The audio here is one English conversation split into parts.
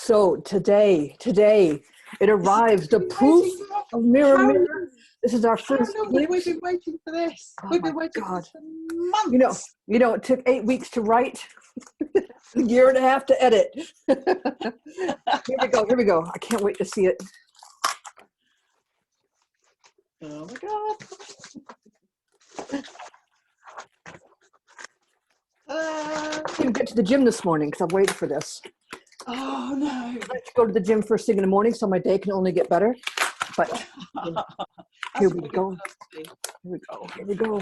So today, it arrives. The proof of mirror, mirror. This is our first How long have glimpse. we been waiting for this? Oh We've my been waiting for God. this for months. It took 8 weeks to write, a year and a half to edit. Here we go. I can't wait to see it. Oh my God. I didn't get to the gym this morning because I've waited for this. Oh no. I like to go to the gym first thing in the morning so my day can only get better. But here we go. Here we go.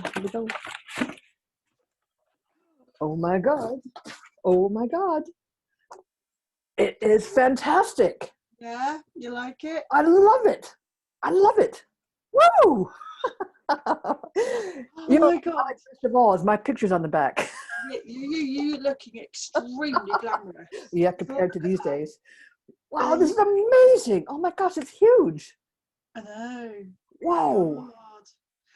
Oh my God. Oh my God. It is fantastic. Yeah, you like it? I love it. Woo! My God. First of all, is my pictures on the back. You looking extremely glamorous. Yeah, compared to these days. Wow, this is amazing. Oh my gosh, it's huge. I know. Whoa.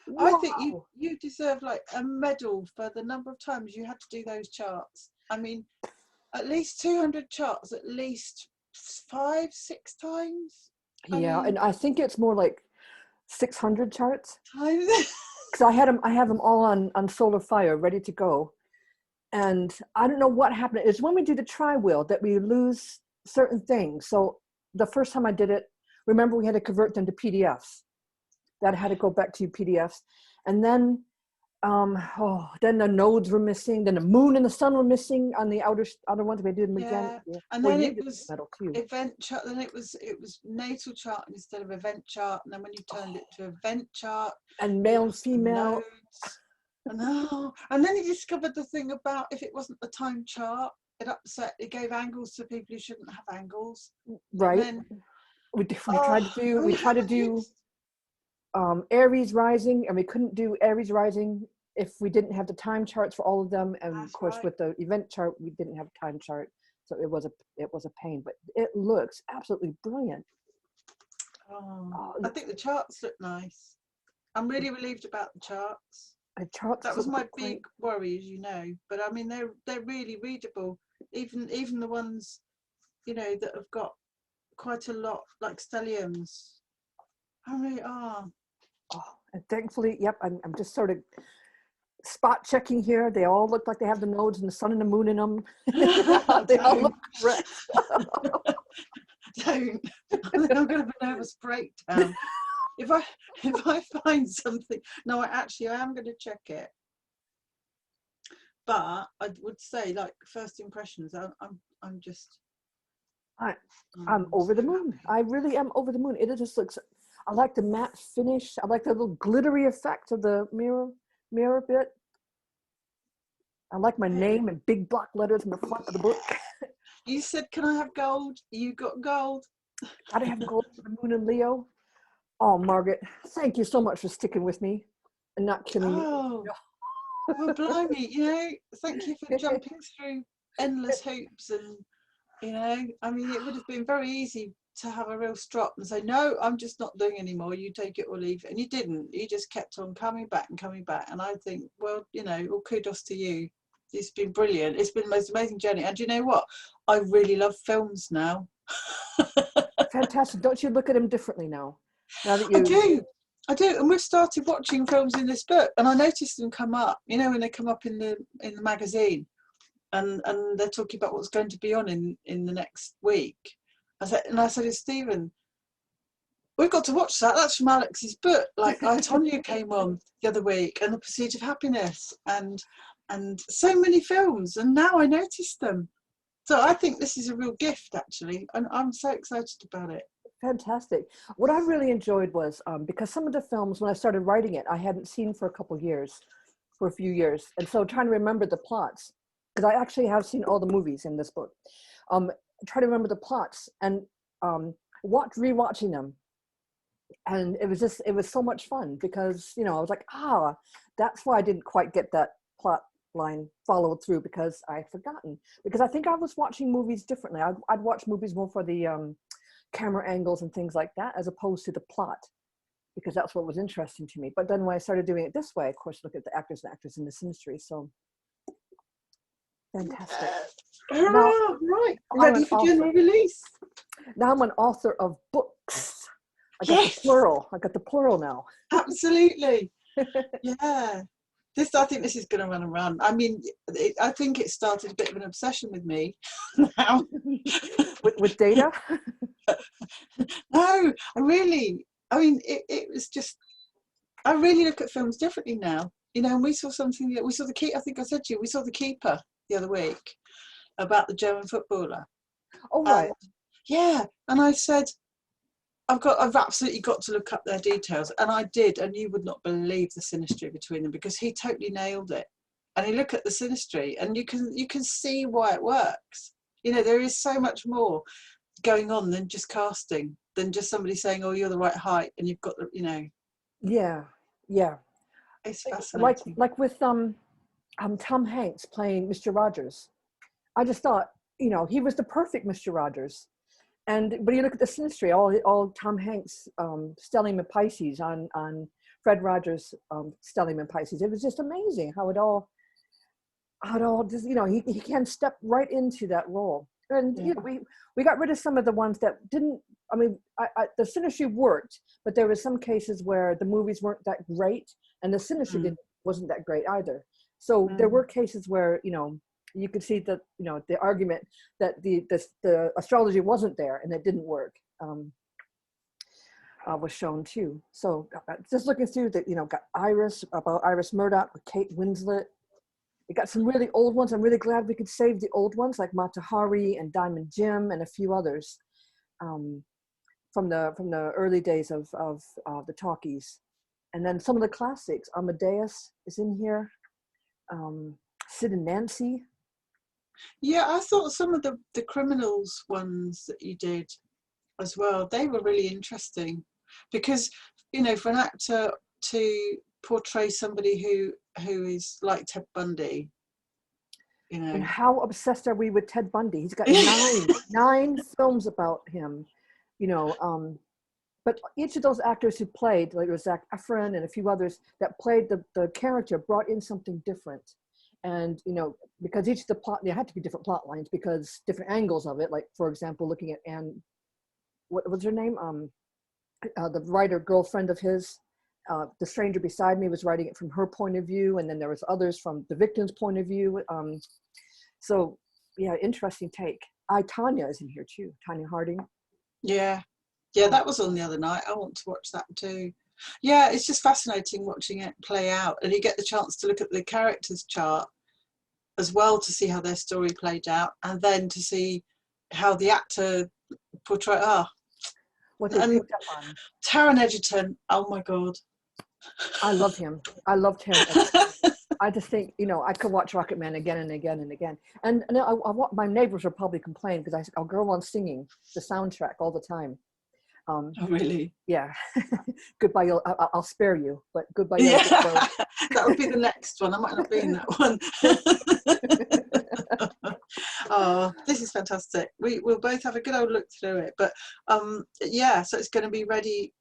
God. I think you deserve like a medal for the number of times you had to do those charts. I mean, at least 200 charts, at least 5-6 times. And I think it's more like 600 charts. Times. Because I have them all on Solar Fire, ready to go. And I don't know what happened. It's when we do the tri-wheel that we lose certain things. So the first time I did it, remember we had to convert them to PDFs. That had to go back to PDFs. And then, then the nodes were missing. Then the moon and the sun were missing on the outer ones. We did them again. Yeah. And then it was event chart. Then it was natal chart instead of event chart. And then when you turned it to event chart, and male and female. Nodes. And then he discovered the thing about if it wasn't the time chart, it gave angles to people who shouldn't have angles. Right. Then, we tried to do Aries rising, and we couldn't do Aries rising if we didn't have the time charts for all of them. And of course, with the event chart, we didn't have a time chart, so it was a pain. But it looks absolutely brilliant. I think the charts look nice. I'm really relieved about the charts. That was my big worry, as you know. But I mean, they're really readable. Even the ones, that have got quite a lot, like stelliums. I really are. Oh, and thankfully, yep. I'm just sort of spot checking here. They all look like they have the nodes and the sun and the moon in them. They all look correct. Don't. I'm going to have a nervous breakdown. If I find something, no, I am going to check it. But I would say, like, first impressions, I'm over the moon. I really am over the moon. It just looks. I like the matte finish. I like the little glittery effect of the mirror bit. I like my name in big block letters in the front of the book. You said, "Can I have gold?" You got gold. Gotta have gold for the moon and Leo. Oh, Margaret, thank you so much for sticking with me and not killing me. Well, blimey, thank you for jumping through endless hoops. And, I mean, it would have been very easy to have a real strop and say, no, I'm just not doing anymore. You take it or leave it. And you didn't. You just kept on coming back. And I think, well, all kudos to you. It's been brilliant. It's been the most amazing journey. And you know what? I really love films now. Fantastic. Don't you look at them differently now? Now that I do, and we've started watching films in this book, and I noticed them come up. When they come up in the magazine, and they're talking about what's going to be on in the next week. I said to Stephen, we've got to watch that. That's from Alex's book. Like, I Tonya came on the other week, and The Pursuit of Happiness, and so many films, and now I noticed them. So I think this is a real gift, actually, and I'm so excited about it. Fantastic. What I really enjoyed was because some of the films, when I started writing it, I hadn't seen for a few years. And so trying to remember the plots, because I actually have seen all the movies in this book, try to remember the plots and rewatching them. And it was so much fun because, I was like, that's why I didn't quite get that plot line followed through, because I'd forgotten. Because I think I was watching movies differently. I'd watch movies more for the camera angles and things like that, as opposed to the plot, because that's what was interesting to me. But then when I started doing it this way, of course, look at the actors and actresses in this industry. So fantastic. Right, ready for general release. Now I'm an author of books. I got Yes, the plural. I got the plural now. absolutely. Yeah. I think this is going to run and run. I mean, I think it started a bit of an obsession with me now. with data. No, I mean, it was just, I really look at films differently now. You know, and we saw something that we saw I think I said to you, we saw The Keeper the other week about the German footballer. Oh And right. yeah, and I said, I've absolutely got to look up their details. And I did, and you would not believe the synastry between them, because he totally nailed it. And you look at the synastry and you can see why it works. You know, there is so much more going on than just casting, than just somebody saying, oh, you're the right height and you've got the, you know. Yeah. Yeah. It's Like fascinating. with Tom Hanks playing Mr. Rogers. I just thought, he was the perfect Mr. Rogers. But you look at the synastry, all Tom Hanks stellium in Pisces on Fred Rogers stellium in Pisces. It was just amazing how it all just, he can step right into that role. And Yeah. we got rid of some of the ones that didn't. I mean, the synastry worked, but there were some cases where the movies weren't that great, and the synastry wasn't that great either. So there were cases where you could see that the argument that the astrology wasn't there and it didn't work was shown too. So just looking through that, got Iris Murdoch with Kate Winslet. We got some really old ones. I'm really glad we could save the old ones like Mata Hari and Diamond Jim and a few others from the early days of the talkies. And then some of the classics. Amadeus is in here. Sid and Nancy. Yeah, I thought some of the criminals ones that you did as well, they were really interesting, because for an actor to portray somebody who is like Ted Bundy, And how obsessed are we with Ted Bundy? He's got nine films about him, but each of those actors who played, like it was Zac Efron and a few others that played the character, brought in something different. And because each of the plot, there had to be different plot lines because different angles of it. Like for example, looking at Anne, what was her name? The writer girlfriend of his, The Stranger Beside Me, was writing it from her point of view, and then there was others from the victim's point of view. So yeah, interesting take. Tanya is in here too. Tanya Harding. Yeah, that was on the other night. I want to watch that too. Yeah, it's just fascinating watching it play out, and you get the chance to look at the characters chart as well to see how their story played out, and then to see how the actor portrayed. What they picked up on. Taron Egerton, oh my god, I love him. I loved him. I just think I could watch Rocket Man again and again and again. And my neighbors will probably complain because I'll go on singing the soundtrack all the time. Oh really? Yeah. Goodbye. I'll spare you, but Goodbye. Yeah, that would be the next one. I might not be in that one. Oh, this is fantastic. We'll both have a good old look through it. But yeah, so it's going to be ready.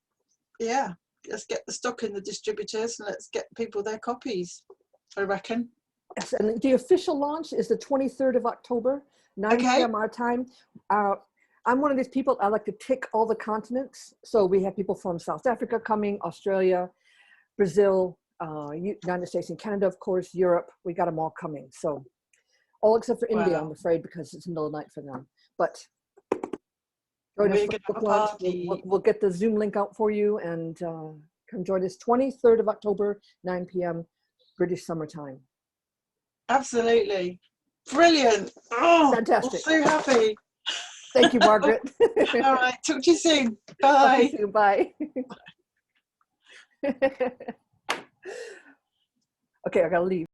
Yeah, let's get the stock in the distributors and let's get people their copies, I reckon. Yes, and the official launch is the 23rd of October, 9 p.m. our time. I'm one of these people, I like to tick all the continents. So we have people from South Africa coming, Australia, Brazil, United States and Canada, of course, Europe. We got them all coming. So all except for India, I'm afraid, because it's the middle of the night for them. But join us for book launch. We'll get the Zoom link out for you, and come join us 23rd of October, 9 p.m. British summertime. Absolutely. Brilliant. Oh, fantastic. I'm so happy. Thank you, Margaret. All right, talk to you soon. Bye. Talk to you soon. Bye. Okay, I gotta leave.